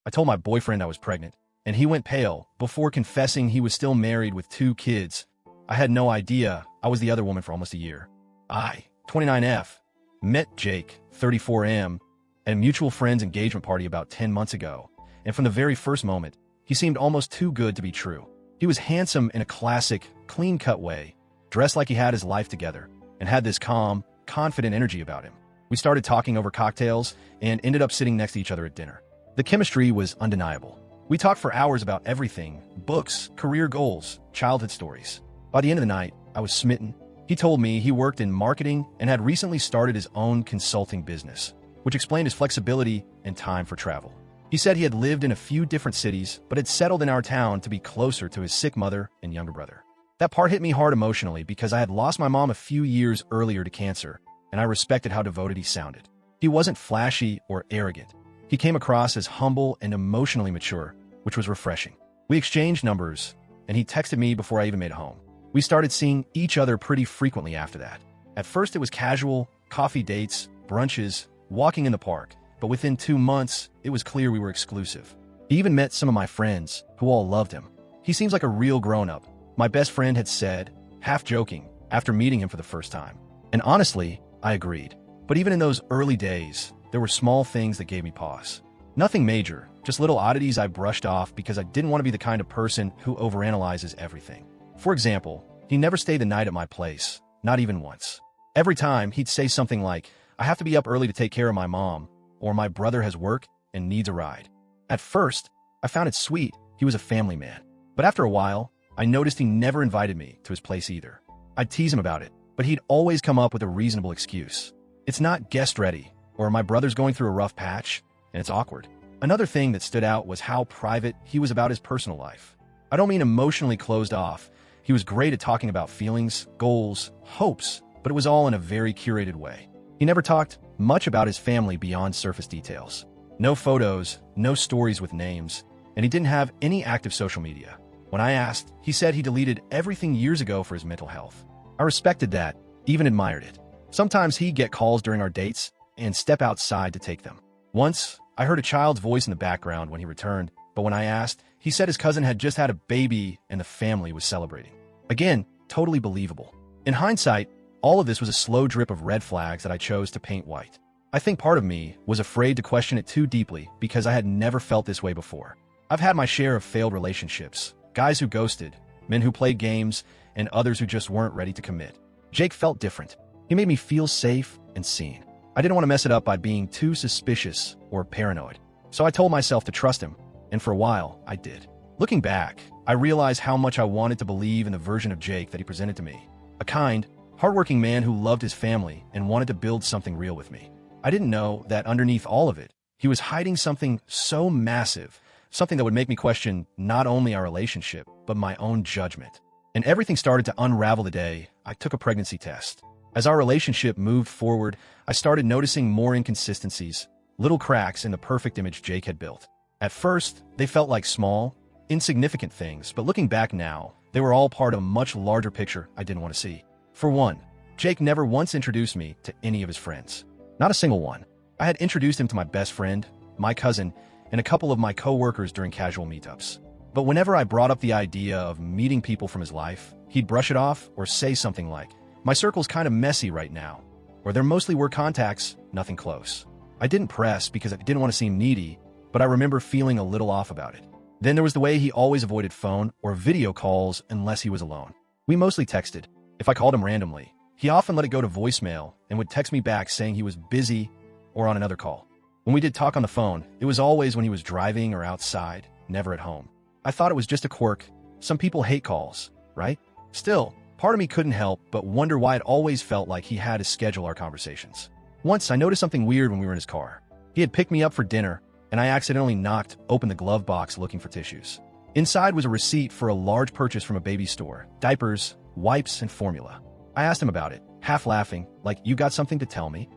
I told my boyfriend I was pregnant, and he went pale before confessing he was still married with 2 kids. I had no idea I was the other woman for almost a year. I, 29F, met Jake, 34M, at a mutual friend's engagement party about 10 months ago, and from the very first moment, he seemed almost too good to be true. He was handsome in a classic, clean-cut way, dressed like he had his life together, and had this calm, confident energy about him. We started talking over cocktails and ended up sitting next to each other at dinner. The chemistry was undeniable. We talked for hours about everything: books, career goals, childhood stories. By the end of the night, I was smitten. He told me he worked in marketing and had recently started his own consulting business, which explained his flexibility and time for travel. He said he had lived in a few different cities, but had settled in our town to be closer to his sick mother and younger brother. That part hit me hard emotionally because I had lost my mom a few years earlier to cancer, and I respected how devoted he sounded. He wasn't flashy or arrogant. He came across as humble and emotionally mature, which was refreshing. We exchanged numbers, and he texted me before I even made it home. We started seeing each other pretty frequently after that. At first it was casual, coffee dates, brunches, walking in the park, but within 2 months, it was clear we were exclusive. He even met some of my friends, who all loved him. He seems like a real grown-up, my best friend had said, half joking, after meeting him for the first time. And honestly, I agreed. But even in those early days, there were small things that gave me pause. Nothing major, just little oddities I brushed off because I didn't want to be the kind of person who overanalyzes everything. For example, he never stayed the night at my place, not even once. Every time, he'd say something like, "I have to be up early to take care of my mom," or "My brother has work and needs a ride." At first, I found it sweet. He was a family man. But after a while, I noticed he never invited me to his place either. I'd tease him about it, but he'd always come up with a reasonable excuse. "It's not guest ready," or "My brother's going through a rough patch, and it's awkward." Another thing that stood out was how private he was about his personal life. I don't mean emotionally closed off. He was great at talking about feelings, goals, hopes, but it was all in a very curated way. He never talked much about his family beyond surface details. No photos, no stories with names, and he didn't have any active social media. When I asked, he said he deleted everything years ago for his mental health. I respected that, even admired it. Sometimes he'd get calls during our dates and step outside to take them. Once, I heard a child's voice in the background when he returned, but when I asked, he said his cousin had just had a baby and the family was celebrating. Again, totally believable. In hindsight, all of this was a slow drip of red flags that I chose to paint white. I think part of me was afraid to question it too deeply because I had never felt this way before. I've had my share of failed relationships, guys who ghosted, men who played games, and others who just weren't ready to commit. Jake felt different. He made me feel safe and seen. I didn't want to mess it up by being too suspicious or paranoid. So I told myself to trust him, and for a while, I did. Looking back, I realized how much I wanted to believe in the version of Jake that he presented to me. A kind, hardworking man who loved his family and wanted to build something real with me. I didn't know that underneath all of it, he was hiding something so massive, something that would make me question not only our relationship, but my own judgment. And everything started to unravel the day I took a pregnancy test. As our relationship moved forward, I started noticing more inconsistencies, little cracks in the perfect image Jake had built. At first, they felt like small, insignificant things, but looking back now, they were all part of a much larger picture I didn't want to see. For one, Jake never once introduced me to any of his friends. Not a single one. I had introduced him to my best friend, my cousin, and a couple of my co-workers during casual meetups. But whenever I brought up the idea of meeting people from his life, he'd brush it off or say something like, "My circle's kind of messy right now," or "They're mostly work contacts, nothing close." I didn't press because I didn't want to seem needy, but I remember feeling a little off about it. Then there was the way he always avoided phone or video calls unless he was alone. We mostly texted. If I called him randomly, he often let it go to voicemail and would text me back saying he was busy or on another call. When we did talk on the phone, it was always when he was driving or outside, never at home. I thought it was just a quirk. Some people hate calls, right? Still, part of me couldn't help but wonder why it always felt like he had to schedule our conversations. Once, I noticed something weird when we were in his car. He had picked me up for dinner, and I accidentally knocked open the glove box looking for tissues. Inside was a receipt for a large purchase from a baby store: diapers, wipes, and formula. I asked him about it, half laughing, like, "You got something to tell me?"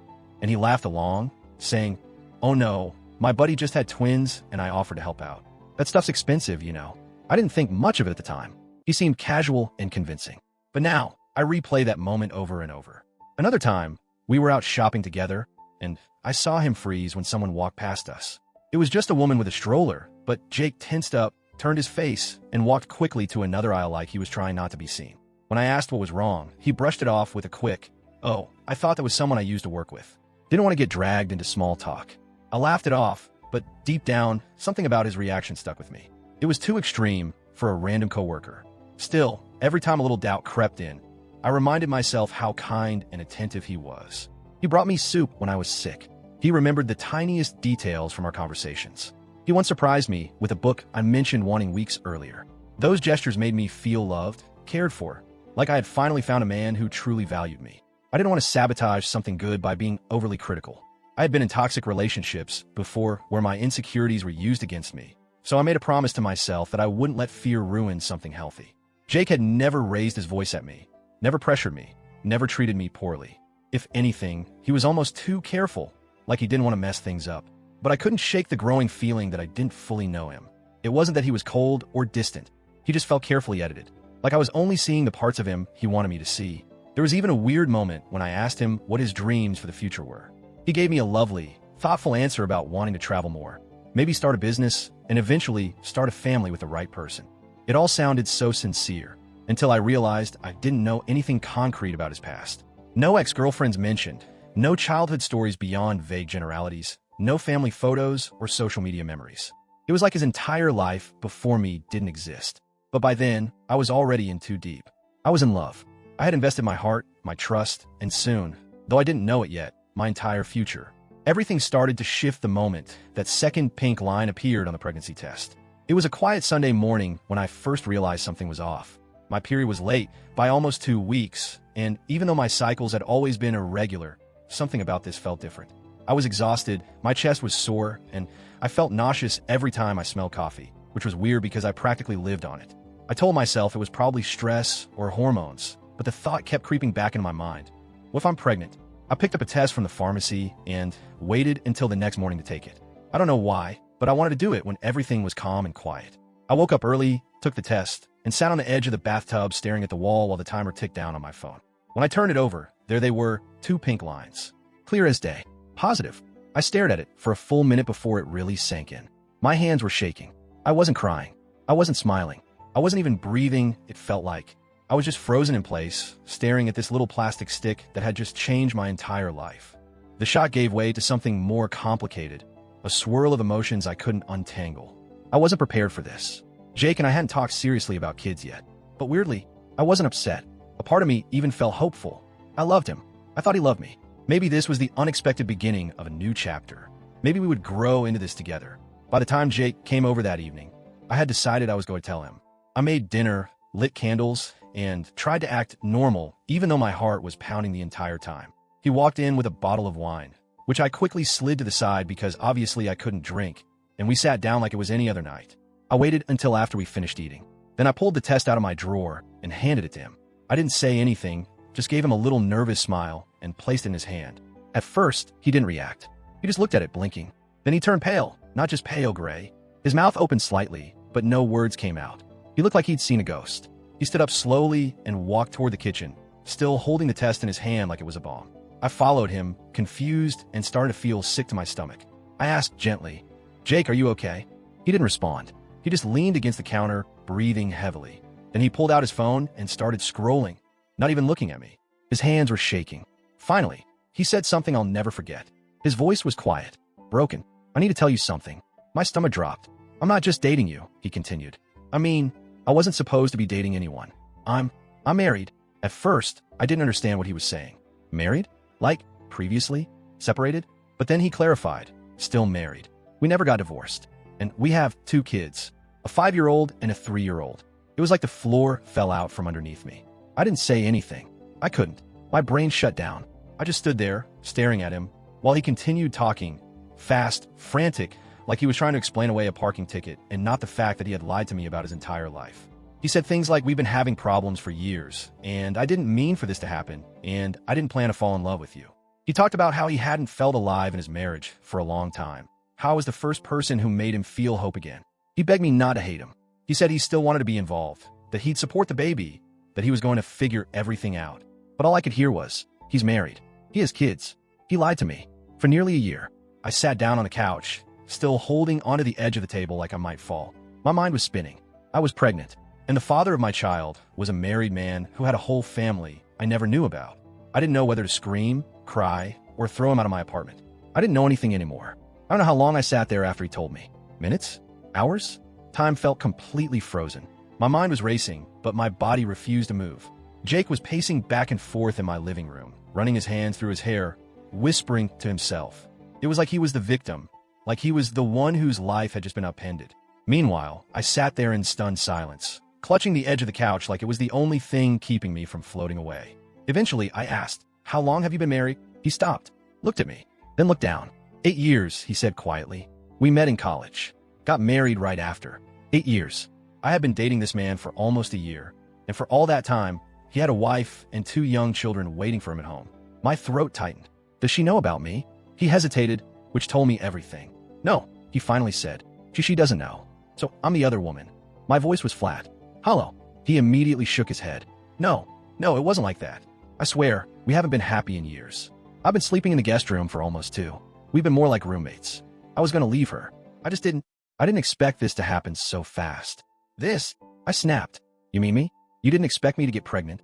And he laughed along, saying, "Oh no, my buddy just had twins, and I offered to help out. That stuff's expensive, you know." I didn't think much of it at the time. He seemed casual and convincing. But now, I replay that moment over and over. Another time, we were out shopping together, and I saw him freeze when someone walked past us. It It was just a woman with a stroller, but Jake tensed up, turned his face, and walked quickly to another aisle like he was trying not to be seen. When I asked what was wrong, he brushed it off with a quick, "Oh, I thought that was someone I used to work with." Didn't want to get dragged into small talk. I laughed it off, but deep down, something about his reaction stuck with me. It was too extreme for a random coworker. Still, every time a little doubt crept in, I reminded myself how kind and attentive he was. He brought me soup when I was sick. He remembered the tiniest details from our conversations. He once surprised me with a book I mentioned wanting weeks earlier. Those gestures made me feel loved, cared for, like I had finally found a man who truly valued me. I didn't want to sabotage something good by being overly critical. I had been in toxic relationships before where my insecurities were used against me, so I made a promise to myself that I wouldn't let fear ruin something healthy. Jake had never raised his voice at me, never pressured me, never treated me poorly. If anything, he was almost too careful, like he didn't want to mess things up. But I couldn't shake the growing feeling that I didn't fully know him. It wasn't that he was cold or distant. He just felt carefully edited, like I was only seeing the parts of him he wanted me to see. There was even a weird moment when I asked him what his dreams for the future were. He gave me a lovely, thoughtful answer about wanting to travel more, maybe start a business, and eventually start a family with the right person. It all sounded so sincere, until I realized I didn't know anything concrete about his past. No ex-girlfriends mentioned, no childhood stories beyond vague generalities, no family photos or social media memories. It was like his entire life before me didn't exist. But by then, I was already in too deep. I was in love. I had invested my heart, my trust, and soon, though I didn't know it yet, my entire future. Everything started to shift the moment that second pink line appeared on the pregnancy test. It was a quiet Sunday morning when I first realized something was off. My period was late by almost 2 weeks, and even though my cycles had always been irregular, something about this felt different. I was exhausted, my chest was sore, and I felt nauseous every time I smelled coffee, which was weird because I practically lived on it. I told myself it was probably stress or hormones, but the thought kept creeping back into my mind. What if I'm pregnant? I picked up a test from the pharmacy and waited until the next morning to take it. I don't know why, but I wanted to do it when everything was calm and quiet. I woke up early, took the test, and sat on the edge of the bathtub staring at the wall while the timer ticked down on my phone. When I turned it over, there they were, 2 pink lines. Clear as day. Positive. I stared at it for a full minute before it really sank in. My hands were shaking. I wasn't crying. I wasn't smiling. I wasn't even breathing, it felt like. I was just frozen in place, staring at this little plastic stick that had just changed my entire life. The shock gave way to something more complicated, a swirl of emotions I couldn't untangle. I wasn't prepared for this. Jake and I hadn't talked seriously about kids yet. But weirdly, I wasn't upset. A part of me even felt hopeful. I loved him. I thought he loved me. Maybe this was the unexpected beginning of a new chapter. Maybe we would grow into this together. By the time Jake came over that evening, I had decided I was going to tell him. I made dinner, lit candles, and tried to act normal, even though my heart was pounding the entire time. He walked in with a bottle of wine, which I quickly slid to the side because obviously I couldn't drink, and we sat down like it was any other night. I waited until after we finished eating. Then I pulled the test out of my drawer and handed it to him. I didn't say anything, just gave him a little nervous smile and placed it in his hand. At first, he didn't react. He just looked at it, blinking. Then he turned pale, not just pale gray. His mouth opened slightly, but no words came out. He looked like he'd seen a ghost. He stood up slowly and walked toward the kitchen, still holding the test in his hand like it was a bomb. I followed him, confused, and started to feel sick to my stomach. I asked gently, "Jake, are you okay?" He didn't respond. He just leaned against the counter, breathing heavily. Then he pulled out his phone and started scrolling, not even looking at me. His hands were shaking. Finally, he said something I'll never forget. His voice was quiet, broken. "I need to tell you something." My stomach dropped. "I'm not just dating you," he continued. I wasn't supposed to be dating anyone. I'm married." At first, I didn't understand what he was saying. Married? Like, previously? Separated? But then he clarified. Still married. We never got divorced. And we have 2 kids, a 5-year-old and a 3-year-old. It was like the floor fell out from underneath me. I didn't say anything. I couldn't. My brain shut down. I just stood there, staring at him, while he continued talking, fast, frantic, like he was trying to explain away a parking ticket and not the fact that he had lied to me about his entire life. He said things like, "We've been having problems for years, and I didn't mean for this to happen, and I didn't plan to fall in love with you." He talked about how he hadn't felt alive in his marriage for a long time, how I was the first person who made him feel hope again. He begged me not to hate him. He said he still wanted to be involved, that he'd support the baby, that he was going to figure everything out. But all I could hear was, he's married. He has kids. He lied to me. For nearly a year, I sat down on the couch, still holding onto the edge of the table like I might fall. My mind was spinning. I was pregnant, and the father of my child was a married man who had a whole family I never knew about. I didn't know whether to scream, cry, or throw him out of my apartment. I didn't know anything anymore. I don't know how long I sat there after he told me. Minutes? Hours? Time felt completely frozen. My mind was racing, but my body refused to move. Jake was pacing back and forth in my living room, running his hands through his hair, whispering to himself. It was like he was the victim, like he was the one whose life had just been upended. Meanwhile, I sat there in stunned silence, clutching the edge of the couch like it was the only thing keeping me from floating away. Eventually, I asked, "How long have you been married?" He stopped, looked at me, then looked down. 8 years, he said quietly. We met in college, got married right after. 8 years. I had been dating this man for almost a year, and for all that time, he had a wife and 2 young children waiting for him at home. My throat tightened. Does she know about me? He hesitated, which told me everything. No, he finally said. She doesn't know. So I'm the other woman. My voice was flat. Hollow. He immediately shook his head. No, it wasn't like that. I swear, we haven't been happy in years. I've been sleeping in the guest room for almost 2. We've been more like roommates. I was going to leave her. I didn't expect this to happen so fast. I snapped. You mean me? You didn't expect me to get pregnant?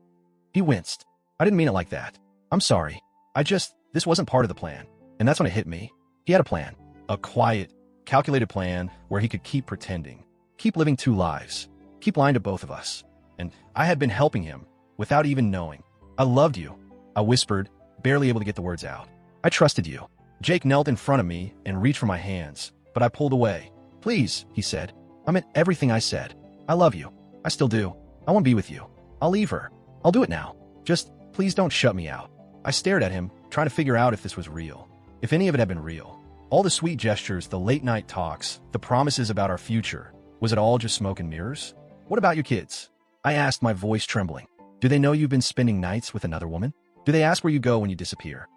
He winced. I didn't mean it like that. I'm sorry. This wasn't part of the plan. And that's when it hit me. He had a plan. A quiet, calculated plan where he could keep pretending, keep living 2 lives, keep lying to both of us. And I had been helping him without even knowing. I loved you, I whispered, barely able to get the words out. I trusted you. Jake knelt in front of me and reached for my hands, but I pulled away. Please, he said. I meant everything I said. I love you. I still do. I want to be with you. I'll leave her. I'll do it now. Just, please don't shut me out. I stared at him, trying to figure out if this was real. If any of it had been real. All the sweet gestures, the late-night talks, the promises about our future. Was it all just smoke and mirrors? What about your kids? I asked, my voice trembling. Do they know you've been spending nights with another woman? Do they ask where you go when you disappear?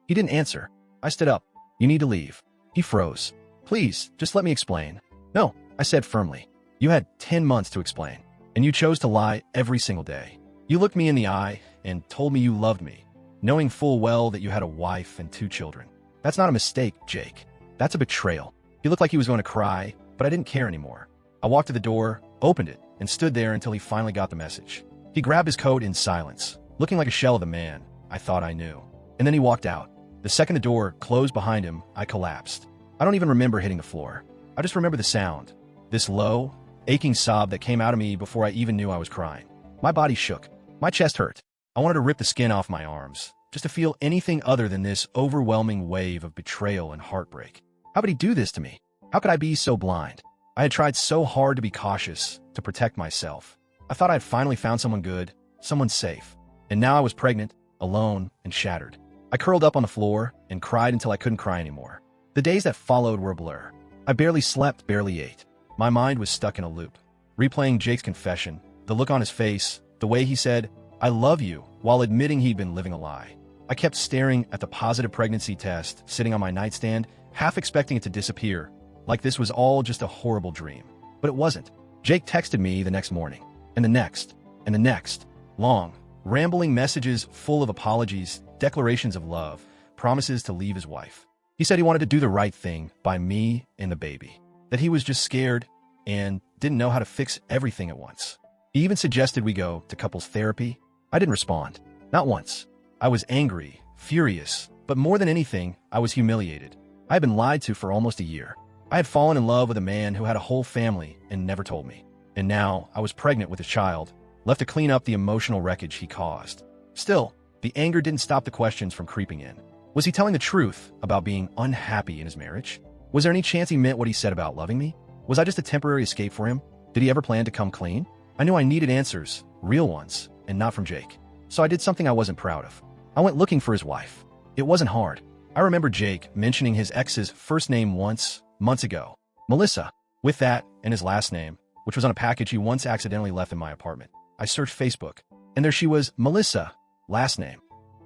He didn't answer. I stood up. You need to leave. He froze. Please, just let me explain. No, I said firmly. You had 10 months to explain, and you chose to lie every single day. You looked me in the eye and told me you loved me, knowing full well that you had a wife and 2 children. That's not a mistake, Jake. That's a betrayal. He looked like he was going to cry, but I didn't care anymore. I walked to the door, opened it, and stood there until he finally got the message. He grabbed his coat in silence, looking like a shell of the man I thought I knew. And then he walked out. The second the door closed behind him, I collapsed. I don't even remember hitting the floor. I just remember the sound. This low, aching sob that came out of me before I even knew I was crying. My body shook. My chest hurt. I wanted to rip the skin off my arms, just to feel anything other than this overwhelming wave of betrayal and heartbreak. How could he do this to me? How could I be so blind? I had tried so hard to be cautious, to protect myself. I thought I had finally found someone good, someone safe. And now I was pregnant, alone, and shattered. I curled up on the floor and cried until I couldn't cry anymore. The days that followed were a blur. I barely slept, barely ate. My mind was stuck in a loop, replaying Jake's confession, the look on his face, the way he said, "I love you," while admitting he'd been living a lie. I kept staring at the positive pregnancy test sitting on my nightstand, half expecting it to disappear, like this was all just a horrible dream. But it wasn't. Jake texted me the next morning, and the next, and the next. Long, rambling messages full of apologies, declarations of love, promises to leave his wife. He said he wanted to do the right thing by me and the baby, that he was just scared and didn't know how to fix everything at once. He even suggested we go to couples therapy. I didn't respond. Not once. I was angry, furious, but more than anything, I was humiliated. I had been lied to for almost a year. I had fallen in love with a man who had a whole family and never told me. And now I was pregnant with a child, left to clean up the emotional wreckage he caused. Still, the anger didn't stop the questions from creeping in. Was he telling the truth about being unhappy in his marriage? Was there any chance he meant what he said about loving me? Was I just a temporary escape for him? Did he ever plan to come clean? I knew I needed answers, real ones, and not from Jake. So I did something I wasn't proud of. I went looking for his wife. It wasn't hard. I remember Jake mentioning his ex's first name once, months ago. Melissa. With that, and his last name, which was on a package he once accidentally left in my apartment. I searched Facebook, and there she was, Melissa, last name.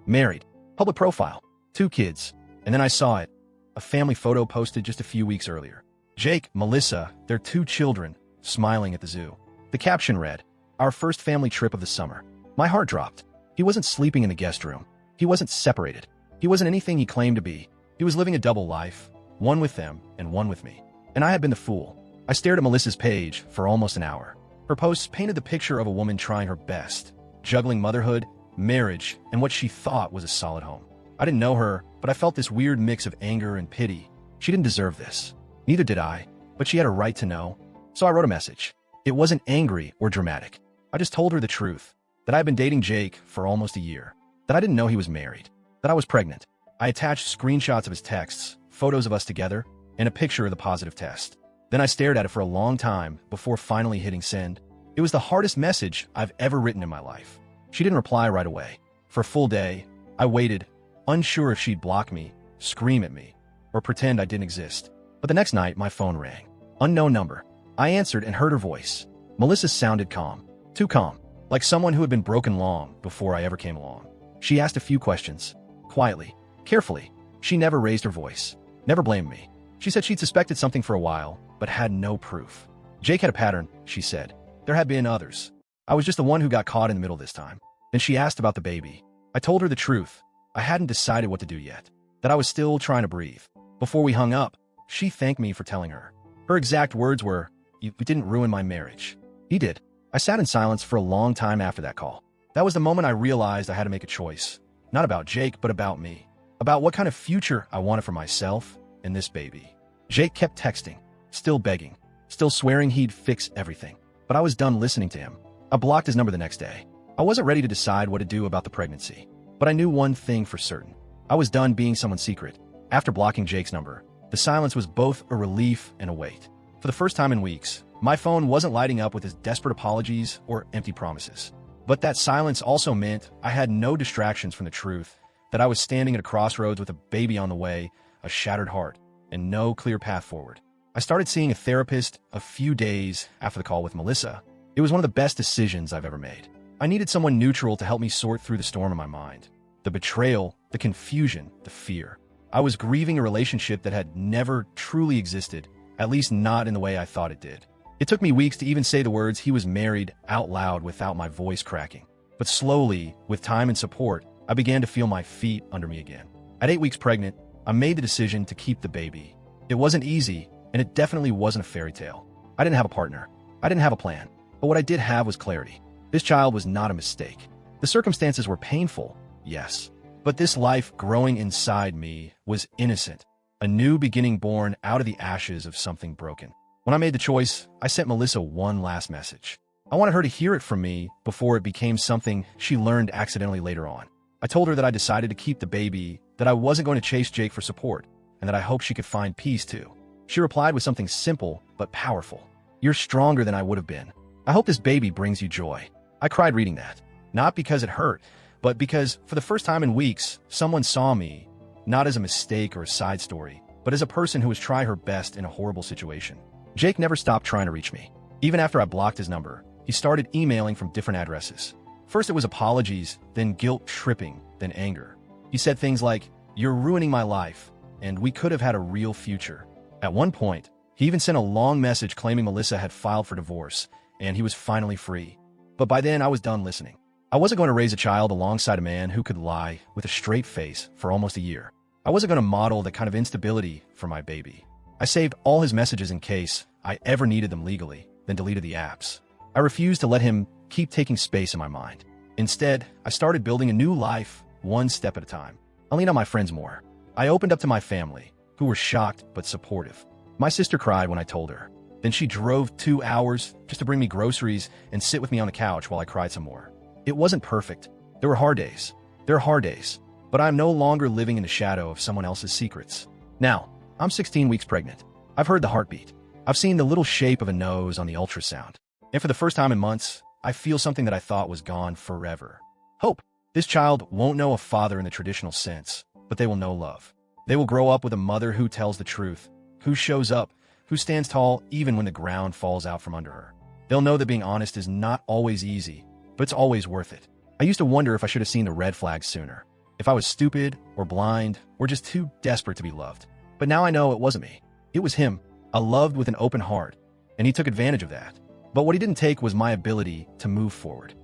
Married. Public profile. 2 kids. And then I saw it. A family photo posted just a few weeks earlier. Jake, Melissa, their 2 children, smiling at the zoo. The caption read, "Our first family trip of the summer." My heart dropped. He wasn't sleeping in the guest room. He wasn't separated. He wasn't anything he claimed to be. He was living a double life, one with them and one with me. And I had been the fool. I stared at Melissa's page for almost an hour. Her posts painted the picture of a woman trying her best, juggling motherhood, marriage, and what she thought was a solid home. I didn't know her, but I felt this weird mix of anger and pity. She didn't deserve this. Neither did I, but she had a right to know. So I wrote a message. It wasn't angry or dramatic. I just told her the truth, that I had been dating Jake for almost a year, that I didn't know he was married, that I was pregnant. I attached screenshots of his texts, photos of us together, and a picture of the positive test. Then I stared at it for a long time before finally hitting send. It was the hardest message I've ever written in my life. She didn't reply right away. For a full day, I waited, unsure if she'd block me, scream at me, or pretend I didn't exist. But the next night, my phone rang. Unknown number. I answered and heard her voice. Melissa sounded calm. Too calm. Like someone who had been broken long before I ever came along. She asked a few questions. Quietly. Carefully. She never raised her voice. Never blamed me. She said she'd suspected something for a while, but had no proof. Jake had a pattern, she said. There had been others. I was just the one who got caught in the middle this time. Then she asked about the baby. I told her the truth. I hadn't decided what to do yet. That I was still trying to breathe. Before we hung up, she thanked me for telling her. Her exact words were, "You didn't ruin my marriage." He did. I sat in silence for a long time after that call. That was the moment I realized I had to make a choice. Not about Jake, but about me. About what kind of future I wanted for myself and this baby. Jake kept texting, still begging, still swearing he'd fix everything. But I was done listening to him. I blocked his number the next day. I wasn't ready to decide what to do about the pregnancy. But I knew one thing for certain. I was done being someone's secret. After blocking Jake's number, the silence was both a relief and a weight. For the first time in weeks, my phone wasn't lighting up with his desperate apologies or empty promises. But that silence also meant I had no distractions from the truth, that I was standing at a crossroads with a baby on the way, a shattered heart, and no clear path forward. I started seeing a therapist a few days after the call with Melissa. It was one of the best decisions I've ever made. I needed someone neutral to help me sort through the storm in my mind. The betrayal, the confusion, the fear. I was grieving a relationship that had never truly existed, at least not in the way I thought it did. It took me weeks to even say the words "he was married" out loud without my voice cracking. But slowly, with time and support, I began to feel my feet under me again. At 8 weeks pregnant, I made the decision to keep the baby. It wasn't easy, and it definitely wasn't a fairy tale. I didn't have a partner. I didn't have a plan. But what I did have was clarity. This child was not a mistake. The circumstances were painful, yes. But this life growing inside me was innocent. A new beginning born out of the ashes of something broken. When I made the choice, I sent Melissa one last message. I wanted her to hear it from me before it became something she learned accidentally later on. I told her that I decided to keep the baby, that I wasn't going to chase Jake for support, and that I hoped she could find peace too. She replied with something simple but powerful. "You're stronger than I would have been. I hope this baby brings you joy." I cried reading that. Not because it hurt, but because, for the first time in weeks, someone saw me, not as a mistake or a side story, but as a person who was trying her best in a horrible situation. Jake never stopped trying to reach me. Even after I blocked his number, he started emailing from different addresses. First it was apologies, then guilt-tripping, then anger. He said things like, "You're ruining my life, and we could have had a real future." At one point, he even sent a long message claiming Melissa had filed for divorce, and he was finally free. But by then, I was done listening. I wasn't going to raise a child alongside a man who could lie with a straight face for almost a year. I wasn't going to model that kind of instability for my baby. I saved all his messages in case I ever needed them legally, then deleted the apps. I refused to let him keep taking space in my mind. Instead, I started building a new life, one step at a time. I leaned on my friends more. I opened up to my family, who were shocked but supportive. My sister cried when I told her. Then she drove 2 hours just to bring me groceries and sit with me on the couch while I cried some more. It wasn't perfect. There were hard days. There are hard days. But I'm no longer living in the shadow of someone else's secrets. Now, I'm 16 weeks pregnant. I've heard the heartbeat. I've seen the little shape of a nose on the ultrasound. And for the first time in months, I feel something that I thought was gone forever. Hope. This child won't know a father in the traditional sense, but they will know love. They will grow up with a mother who tells the truth, who shows up, who stands tall even when the ground falls out from under her. They'll know that being honest is not always easy, but it's always worth it. I used to wonder if I should have seen the red flags sooner, if I was stupid or blind or just too desperate to be loved. But now I know it wasn't me. It was him. I loved with an open heart, and he took advantage of that. But what he didn't take was my ability to move forward.